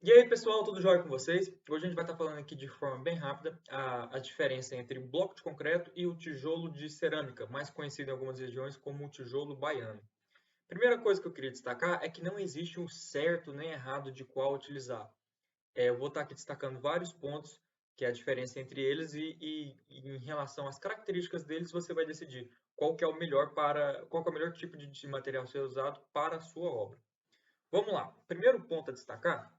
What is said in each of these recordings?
E aí, pessoal, tudo jóia com vocês? Hoje a gente vai estar falando aqui de forma bem rápida a diferença entre o bloco de concreto e o tijolo de cerâmica, mais conhecido em algumas regiões como o tijolo baiano. Primeira coisa que eu queria destacar é que não existe um certo nem errado de qual utilizar. Eu vou estar aqui destacando vários pontos, que é a diferença entre eles e em relação às características deles, você vai decidir qual que é o melhor tipo de material a ser usado para a sua obra. Vamos lá. Primeiro ponto a destacar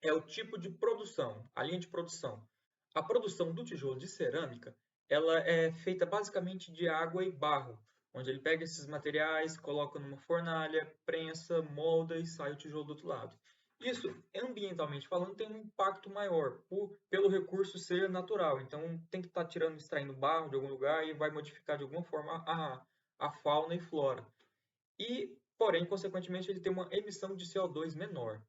é o tipo de produção, a linha de produção. A produção do tijolo de cerâmica, ela é feita basicamente de água e barro, onde ele pega esses materiais, coloca numa fornalha, prensa, molda e sai o tijolo do outro lado. Isso, ambientalmente falando, tem um impacto maior, pelo recurso ser natural. Então, tem que estar tirando, extraindo barro de algum lugar e vai modificar de alguma forma a fauna e flora. Porém, consequentemente, ele tem uma emissão de CO2 menor.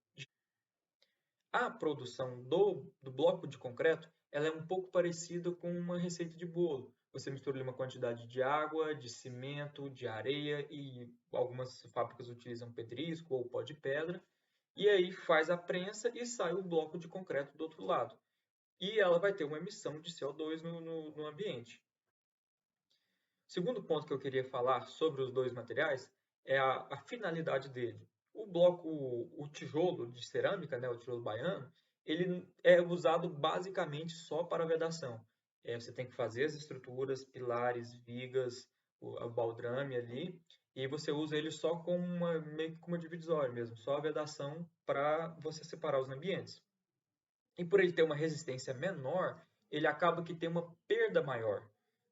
A produção do bloco de concreto, ela é um pouco parecida com uma receita de bolo. Você mistura ali uma quantidade de água, de cimento, de areia e algumas fábricas utilizam pedrisco ou pó de pedra. E aí faz a prensa e sai o bloco de concreto do outro lado. E ela vai ter uma emissão de CO2 no ambiente. O segundo ponto que eu queria falar sobre os dois materiais é a finalidade dele. O tijolo de cerâmica, né, o tijolo baiano, ele é usado basicamente só para vedação. Você tem que fazer as estruturas, pilares, vigas, o baldrame ali, e você usa ele só como meio que como uma divisória mesmo, só a vedação para você separar os ambientes. E por ele ter uma resistência menor, ele acaba que tem uma perda maior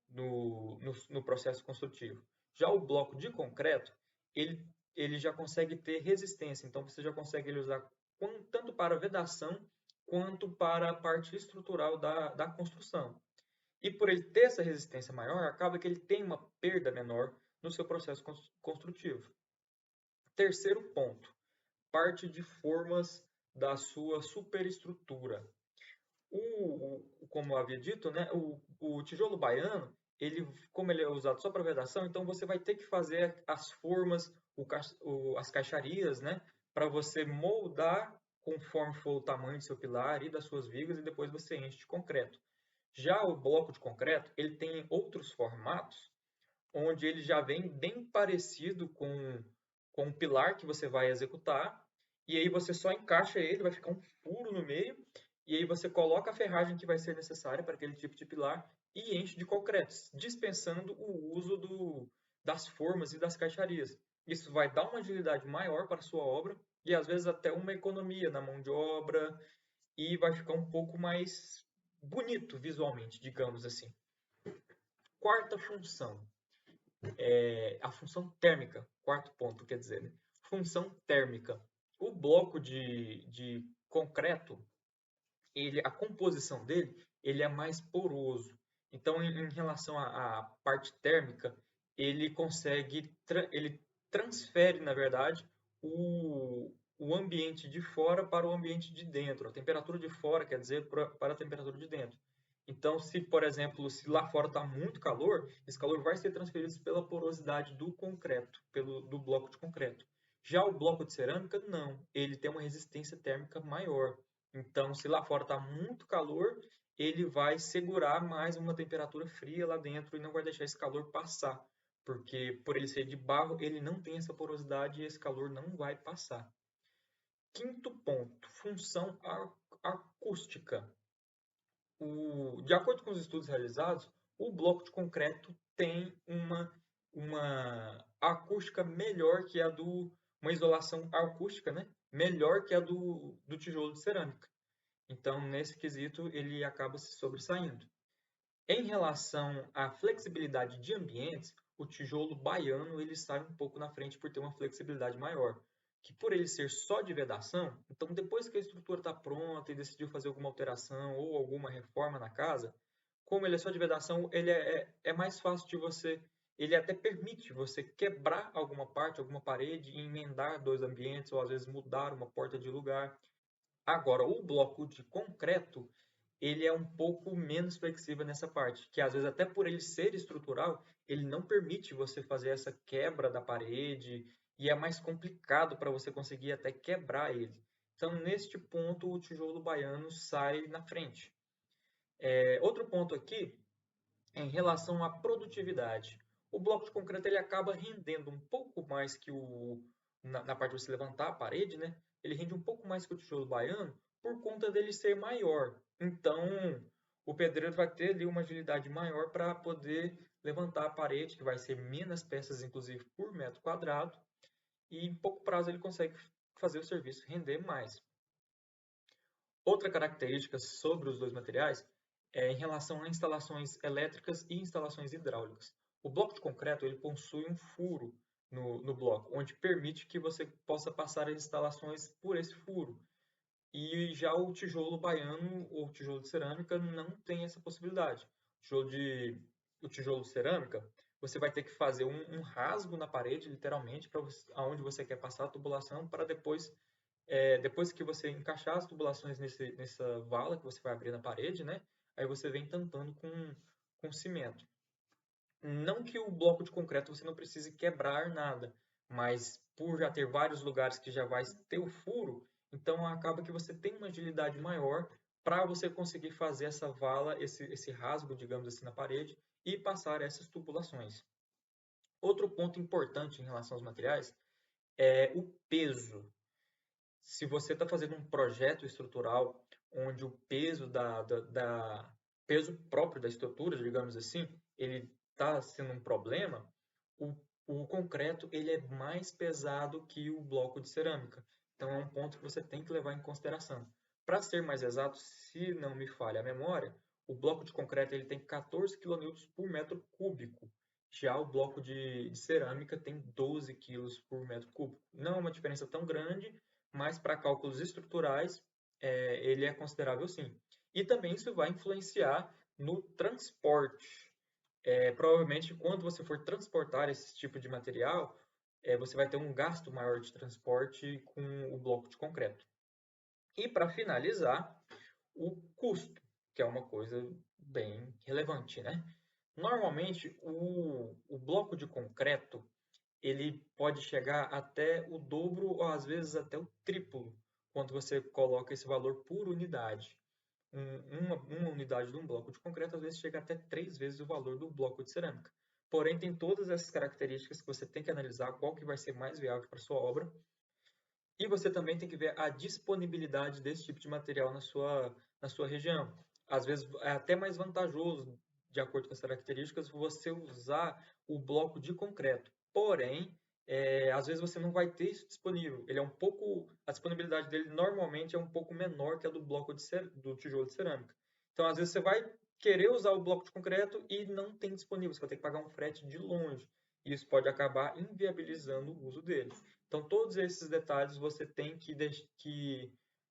no processo construtivo. Já o bloco de concreto, ele, ele já consegue ter resistência, então você já consegue ele usar tanto para vedação quanto para a parte estrutural da construção. E por ele ter essa resistência maior, acaba que ele tem uma perda menor no seu processo construtivo. Terceiro ponto, parte de formas da sua superestrutura. Como eu havia dito, né, o tijolo baiano, como ele é usado só para vedação, então você vai ter que fazer as formas, as caixarias, né, para você moldar conforme for o tamanho do seu pilar e das suas vigas, e depois você enche de concreto. Já o bloco de concreto, ele tem outros formatos, onde ele já vem bem parecido com o pilar que você vai executar, e aí você só encaixa ele, vai ficar um furo no meio, e aí você coloca a ferragem que vai ser necessária para aquele tipo de pilar e enche de concreto, dispensando o uso das formas e das caixarias. Isso vai dar uma agilidade maior para a sua obra e às vezes até uma economia na mão de obra e vai ficar um pouco mais bonito visualmente, digamos assim. Quarta função, a função térmica. Quarto ponto, quer dizer, né? Função térmica. O bloco de concreto, a composição dele, ele é mais poroso. Então, em relação à parte térmica, ele transfere, na verdade, o ambiente de fora para o ambiente de dentro. A temperatura de fora quer dizer para a temperatura de dentro. Então, se, por exemplo, se lá fora está muito calor, esse calor vai ser transferido pela porosidade do concreto, do bloco de concreto. Já o bloco de cerâmica, não. Ele tem uma resistência térmica maior. Então, se lá fora está muito calor, ele vai segurar mais uma temperatura fria lá dentro e não vai deixar esse calor passar. Porque, por ele ser de barro, ele não tem essa porosidade e esse calor não vai passar. Quinto ponto, função acústica. De acordo com os estudos realizados, o bloco de concreto tem uma acústica melhor que uma isolação acústica, né? Melhor que a do tijolo de cerâmica. Então, nesse quesito, ele acaba se sobressaindo. Em relação à flexibilidade de ambientes, o tijolo baiano ele sai um pouco na frente por ter uma flexibilidade maior. Que por ele ser só de vedação, então depois que a estrutura está pronta e decidiu fazer alguma alteração ou alguma reforma na casa, como ele é só de vedação, ele é mais fácil de você. Ele até permite você quebrar alguma parte, alguma parede e emendar dois ambientes, ou às vezes mudar uma porta de lugar. Agora, o bloco de concreto, ele é um pouco menos flexível nessa parte, que às vezes até por ele ser estrutural, ele não permite você fazer essa quebra da parede e é mais complicado para você conseguir até quebrar ele. Então, neste ponto, o tijolo baiano sai na frente. Outro ponto aqui é em relação à produtividade. O bloco de concreto ele acaba rendendo um pouco mais que na parte de você levantar a parede, né? Ele rende um pouco mais que o tijolo baiano por conta dele ser maior. Então, o pedreiro vai ter ali uma agilidade maior para poder levantar a parede, que vai ser menos peças, inclusive, por metro quadrado, e em pouco prazo ele consegue fazer o serviço render mais. Outra característica sobre os dois materiais é em relação a instalações elétricas e instalações hidráulicas. O bloco de concreto ele possui um furo no bloco, onde permite que você possa passar as instalações por esse furo. E já o tijolo baiano ou tijolo de cerâmica não tem essa possibilidade. O tijolo de cerâmica, você vai ter que fazer um rasgo na parede, literalmente, para aonde você quer passar a tubulação, para depois que você encaixar as tubulações nessa vala que você vai abrir na parede, né? Aí você vem tampando com cimento. Não que o bloco de concreto você não precise quebrar nada, mas por já ter vários lugares que já vai ter o furo, então acaba que você tem uma agilidade maior para você conseguir fazer essa vala, esse rasgo, digamos assim, na parede e passar essas tubulações. Outro ponto importante em relação aos materiais é o peso. Se você está fazendo um projeto estrutural onde o peso peso próprio da estrutura, digamos assim, ele está sendo um problema, o, o concreto ele é mais pesado que o bloco de cerâmica. Então é um ponto que você tem que levar em consideração. Para ser mais exato, se não me falha a memória, o bloco de concreto ele tem 14 kN por metro cúbico. Já o bloco de cerâmica tem 12 kg por metro cúbico. Não é uma diferença tão grande, mas para cálculos estruturais ele é considerável sim. E também isso vai influenciar no transporte. Provavelmente, quando você for transportar esse tipo de material, você vai ter um gasto maior de transporte com o bloco de concreto. E para finalizar, o custo, que é uma coisa bem relevante, né? Normalmente, o bloco de concreto ele pode chegar até o dobro ou às vezes até o triplo quando você coloca esse valor por unidade. Uma unidade de um bloco de concreto às vezes chega até 3 vezes o valor do bloco de cerâmica. Porém, tem todas essas características que você tem que analisar qual que vai ser mais viável para sua obra. E você também tem que ver a disponibilidade desse tipo de material na sua região. Às vezes é até mais vantajoso, de acordo com as características, você usar o bloco de concreto. Porém, às vezes você não vai ter isso disponível. A disponibilidade dele normalmente é um pouco menor que a do bloco do tijolo de cerâmica. Então, às vezes você vai querer usar o bloco de concreto e não tem disponível. Você vai ter que pagar um frete de longe. E isso pode acabar inviabilizando o uso dele. Então, todos esses detalhes você tem que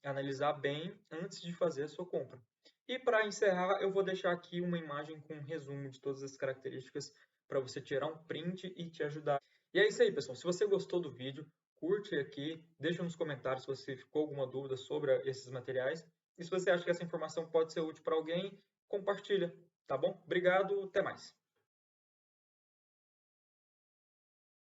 analisar bem antes de fazer a sua compra. E para encerrar, eu vou deixar aqui uma imagem com um resumo de todas as características para você tirar um print e te ajudar. E é isso aí, pessoal. Se você gostou do vídeo, curte aqui, deixa nos comentários se você ficou alguma dúvida sobre esses materiais. E se você acha que essa informação pode ser útil para alguém, compartilha, tá bom? Obrigado, até mais.